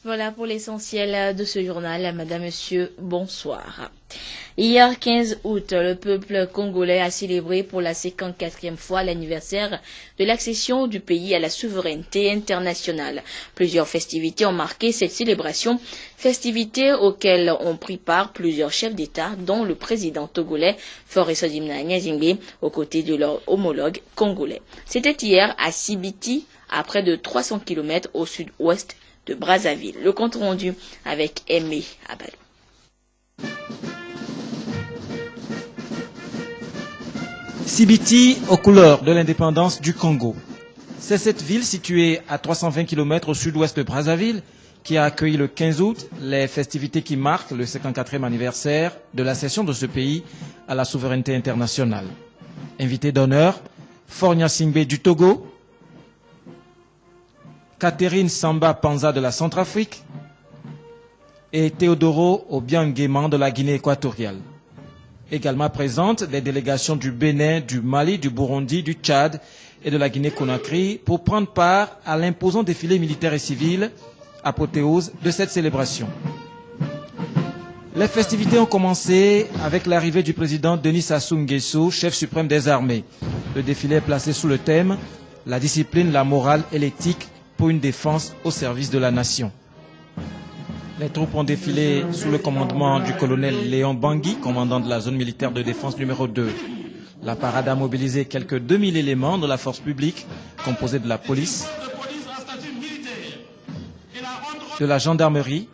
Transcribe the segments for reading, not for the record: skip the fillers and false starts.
Voilà pour l'essentiel de ce journal. Madame, Monsieur, bonsoir. Hier 15 août, le peuple congolais a célébré pour la 54e fois l'anniversaire de l'accession du pays à la souveraineté internationale. Plusieurs festivités ont marqué cette célébration, festivités auxquelles ont pris part plusieurs chefs d'État, dont le président togolais Faure Gnassingbé, aux côtés de leurs homologues congolais. C'était hier à Sibiti, à près de 300 km au sud-ouest de Brazzaville. Le compte rendu avec Aimé Abalou. Sibiti aux couleurs de l'indépendance du Congo. C'est cette ville située à 320 km au sud-ouest de Brazzaville qui a accueilli le 15 août les festivités qui marquent le 54e anniversaire de l'accession de ce pays à la souveraineté internationale. Invité d'honneur, Faure Gnassingbé du Togo, Catherine Samba Panza de la Centrafrique et Théodoro Obiang-Guéman de la Guinée équatoriale. Également présentes des délégations du Bénin, du Mali, du Burundi, du Tchad et de la Guinée-Conakry pour prendre part à l'imposant défilé militaire et civil, apothéose de cette célébration. Les festivités ont commencé avec l'arrivée du président Denis Sassou Nguesso, chef suprême des armées. Le défilé est placé sous le thème « La discipline, la morale et l'éthique pour une défense au service de la nation ». Les troupes ont défilé sous le commandement du colonel Léon Bangui, commandant de la zone militaire de défense numéro 2. La parade a mobilisé quelques 2000 éléments de la force publique, composés de la police, de la gendarmerie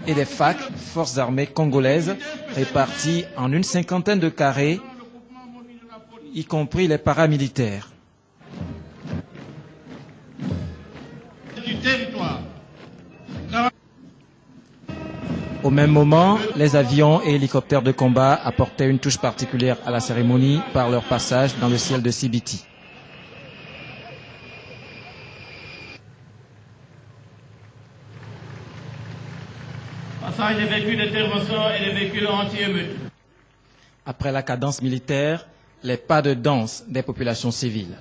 et des FAC, forces armées congolaises, réparties en une cinquantaine de carrés, y compris les paramilitaires. Au même moment, les avions et hélicoptères de combat apportaient une touche particulière à la cérémonie par leur passage dans le ciel de Sibiti. Passage des véhicules d'intervention et des véhicules anti-émeutes. Après la cadence militaire, les pas de danse des populations civiles.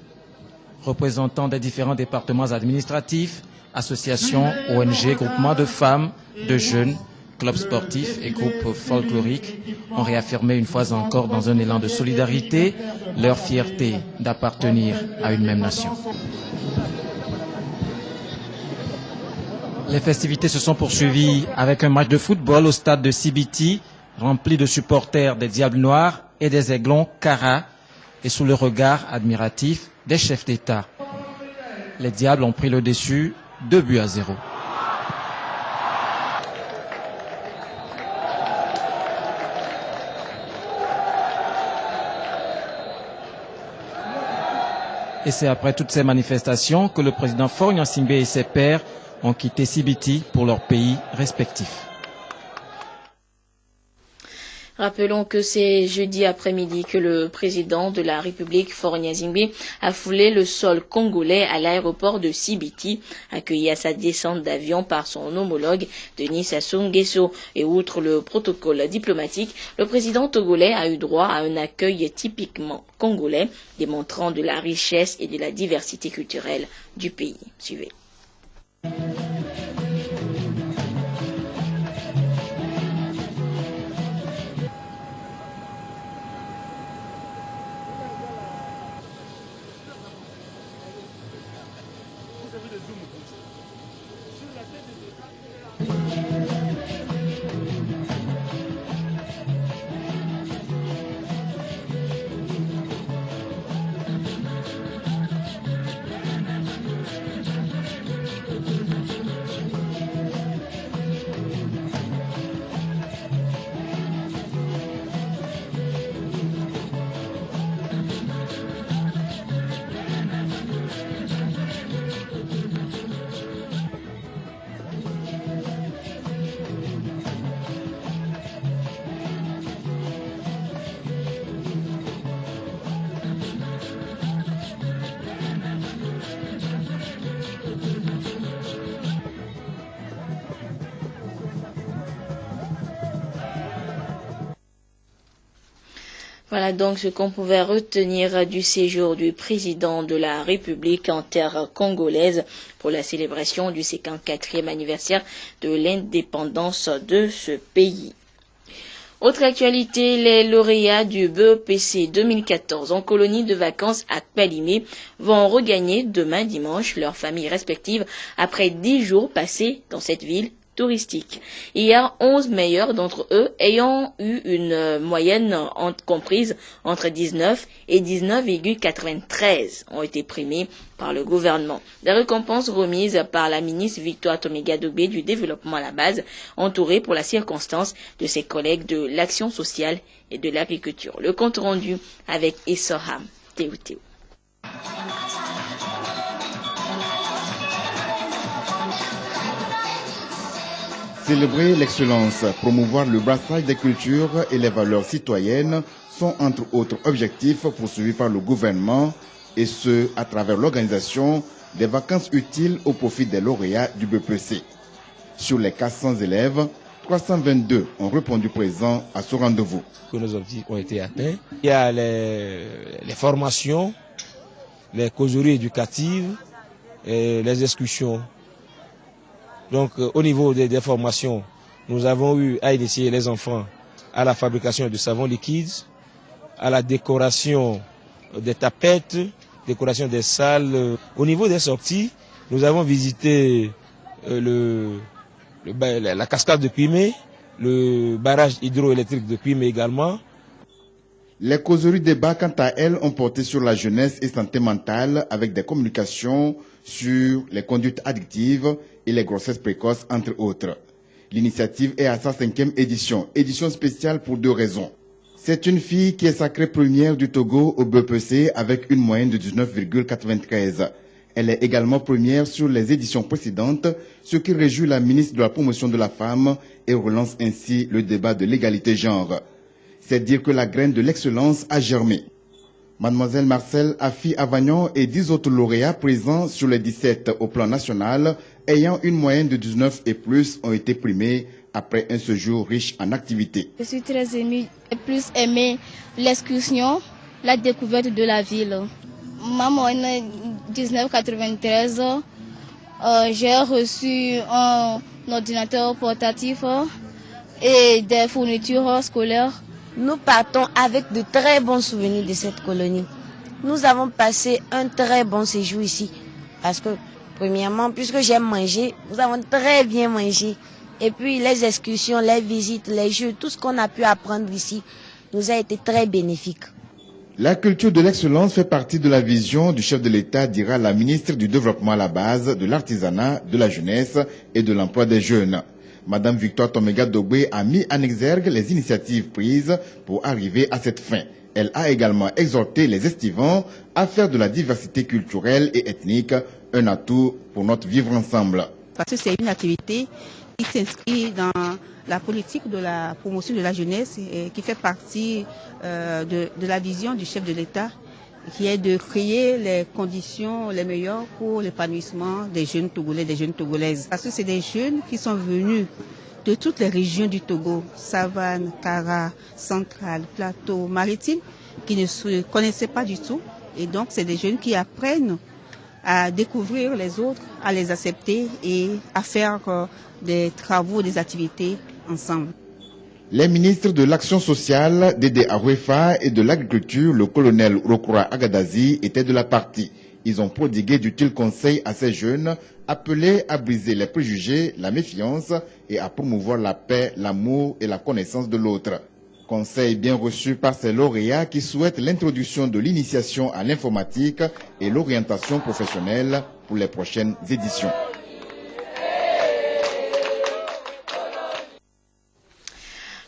Représentants des différents départements administratifs, associations, ONG, groupements de femmes, de jeunes, clubs sportifs et groupes folkloriques ont réaffirmé une fois encore dans un élan de solidarité leur fierté d'appartenir à une même nation. Les festivités se sont poursuivies avec un match de football au stade de Sibiti, rempli de supporters des Diables Noirs et des Aiglons Kara, et sous le regard admiratif des chefs d'État. Les Diables ont pris le dessus 2-0. Et c'est après toutes ces manifestations que le président Faure Gnassingbé et ses pairs ont quitté Sibiti pour leurs pays respectifs. Rappelons que c'est jeudi après-midi que le président de la République, Faure Gnassingbé, a foulé le sol congolais à l'aéroport de Sibiti, accueilli à sa descente d'avion par son homologue Denis Sassou Nguesso. Et outre le protocole diplomatique, le président togolais a eu droit à un accueil typiquement congolais, démontrant de la richesse et de la diversité culturelle du pays. Suivez. Voilà donc ce qu'on pouvait retenir du séjour du président de la République en terre congolaise pour la célébration du 54e anniversaire de l'indépendance de ce pays. Autre actualité, les lauréats du BEPC 2014 en colonie de vacances à Kpalimé vont regagner demain dimanche leurs familles respectives après 10 jours passés dans cette ville touristique. Il y a 11 meilleurs d'entre eux ayant eu une moyenne comprise entre 19 et 19,93 ont été primés par le gouvernement. Des récompenses remises par la ministre Victoire Toméga-Dogbé du développement à la base, entourée pour la circonstance de ses collègues de l'action sociale et de l'agriculture. Le compte rendu avec Essoham Théo. Célébrer l'excellence, promouvoir le brassage des cultures et les valeurs citoyennes sont entre autres objectifs poursuivis par le gouvernement et ce, à travers l'organisation des vacances utiles au profit des lauréats du BEPC. Sur les 400 élèves, 322 ont répondu présents à ce rendez-vous. Que nos objectifs ont été atteints. Il y a les formations, les causeries éducatives, et les excursions. Donc, au niveau des formations, nous avons eu à initier les enfants à la fabrication de savons liquides, à la décoration des tapettes, décoration des salles. Au niveau des sorties, nous avons visité la cascade de Pimé, le barrage hydroélectrique de Pimé également. Les causeries débat, quant à elles, ont porté sur la jeunesse et santé mentale avec des communications sur les conduites addictives et les grossesses précoces, entre autres. L'initiative est à sa 5e édition spéciale pour 2 raisons. C'est une fille qui est sacrée première du Togo au BEPC avec une moyenne de 19,93. Elle est également première sur les éditions précédentes, ce qui réjouit la ministre de la Promotion de la Femme et relance ainsi le débat de l'égalité genre. C'est dire que la graine de l'excellence a germé. Mademoiselle Marcel Afi Avagnon et 10 autres lauréats présents sur les 17 au plan national, ayant une moyenne de 19 et plus, ont été primés après un séjour riche en activités. Je suis très émue et plus aimé l'excursion, la découverte de la ville. Ma moyenne 1993, j'ai reçu un ordinateur portatif et des fournitures scolaires. Nous partons avec de très bons souvenirs de cette colonie. Nous avons passé un très bon séjour ici. Parce que, premièrement, puisque j'aime manger, nous avons très bien mangé. Et puis, les excursions, les visites, les jeux, tout ce qu'on a pu apprendre ici nous a été très bénéfique. La culture de l'excellence fait partie de la vision du chef de l'État, dira la ministre du Développement à la base, de l'artisanat, de la jeunesse et de l'emploi des jeunes. Madame Victoire Toméga-Dogbé a mis en exergue les initiatives prises pour arriver à cette fin. Elle a également exhorté les estivants à faire de la diversité culturelle et ethnique un atout pour notre vivre ensemble. Parce que c'est une activité qui s'inscrit dans la politique de la promotion de la jeunesse et qui fait partie de la vision du chef de l'État, qui est de créer les conditions les meilleures pour l'épanouissement des jeunes Togolais, des jeunes Togolaises. Parce que c'est des jeunes qui sont venus de toutes les régions du Togo, Savane, Kara, Centrale, Plateau, Maritime, qui ne se connaissaient pas du tout. Et donc, c'est des jeunes qui apprennent à découvrir les autres, à les accepter et à faire des travaux, des activités ensemble. Les ministres de l'Action sociale, Dédé Aouefa, et de l'Agriculture, le colonel Rokura Agadazi, étaient de la partie. Ils ont prodigué d'utiles conseils à ces jeunes, appelés à briser les préjugés, la méfiance et à promouvoir la paix, l'amour et la connaissance de l'autre. Conseils bien reçus par ces lauréats qui souhaitent l'introduction de l'initiation à l'informatique et l'orientation professionnelle pour les prochaines éditions.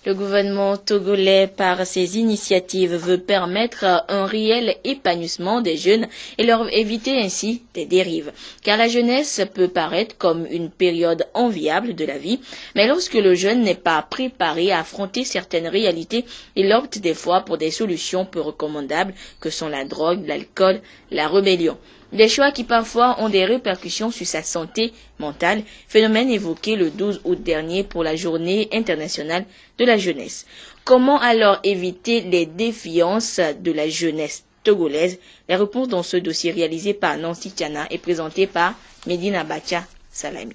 Le gouvernement togolais, par ses initiatives, veut permettre un réel épanouissement des jeunes et leur éviter ainsi des dérives. Car la jeunesse peut paraître comme une période enviable de la vie, mais lorsque le jeune n'est pas préparé à affronter certaines réalités, il opte des fois pour des solutions peu recommandables que sont la drogue, l'alcool, la rébellion. Des choix qui parfois ont des répercussions sur sa santé mentale, phénomène évoqué le 12 août dernier pour la Journée internationale de la jeunesse. Comment alors éviter les défiances de la jeunesse togolaise? La réponse dans ce dossier réalisé par Nancy Tiana est présentée par Medina Bacha Salami.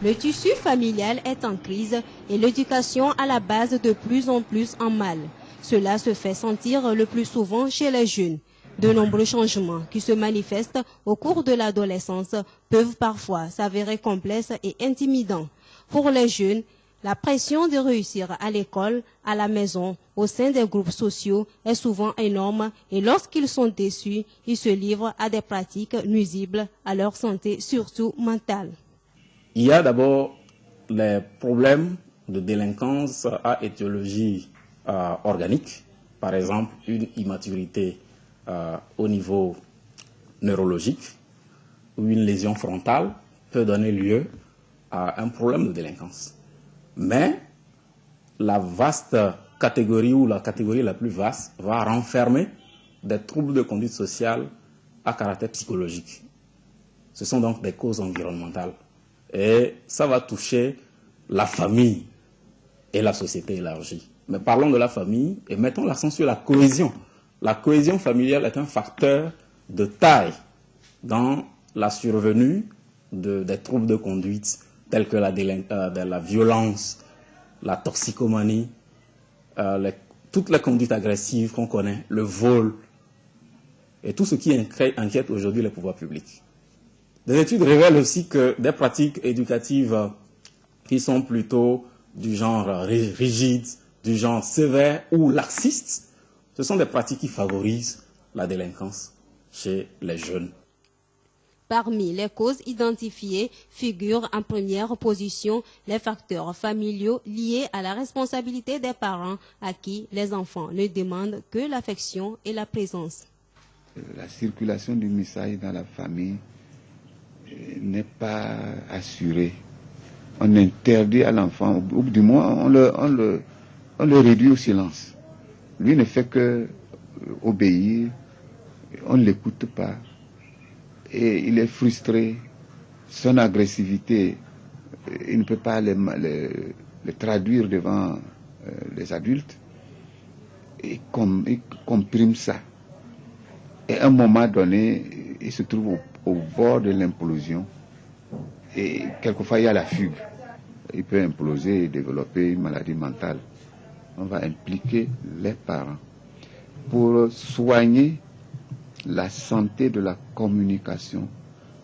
Le tissu familial est en crise et l'éducation à la base de plus en plus en mal. Cela se fait sentir le plus souvent chez les jeunes. De nombreux changements qui se manifestent au cours de l'adolescence peuvent parfois s'avérer complexes et intimidants. Pour les jeunes, la pression de réussir à l'école, à la maison, au sein des groupes sociaux est souvent énorme et lorsqu'ils sont déçus, ils se livrent à des pratiques nuisibles à leur santé, surtout mentale. Il y a d'abord les problèmes de délinquance à étiologie organique, par exemple une immaturité au niveau neurologique ou une lésion frontale peut donner lieu à un problème de délinquance. Mais la vaste catégorie ou la catégorie la plus vaste va renfermer des troubles de conduite sociale à caractère psychologique. Ce sont donc des causes environnementales. Et ça va toucher la famille et la société élargie. Mais parlons de la famille et mettons l'accent sur la cohésion. La cohésion familiale est un facteur de taille dans la survenue des troubles de conduite tels que la violence, la toxicomanie, toutes les conduites agressives qu'on connaît, le vol et tout ce qui inquiète aujourd'hui les pouvoirs publics. Des études révèlent aussi que des pratiques éducatives qui sont plutôt du genre rigide, du genre sévère ou laxiste, ce sont des pratiques qui favorisent la délinquance chez les jeunes. Parmi les causes identifiées figurent en première position les facteurs familiaux liés à la responsabilité des parents à qui les enfants ne demandent que l'affection et la présence. La circulation du message dans la famille n'est pas assurée. On interdit à l'enfant, ou du moins on le réduit au silence. Lui ne fait que obéir, on ne l'écoute pas. Et il est frustré, son agressivité, il ne peut pas le traduire devant les adultes, et il comprime ça. Et à un moment donné, il se trouve au bord de l'implosion, et quelquefois il y a la fugue. Il peut imploser et développer une maladie mentale. On va impliquer les parents pour soigner la santé de la communication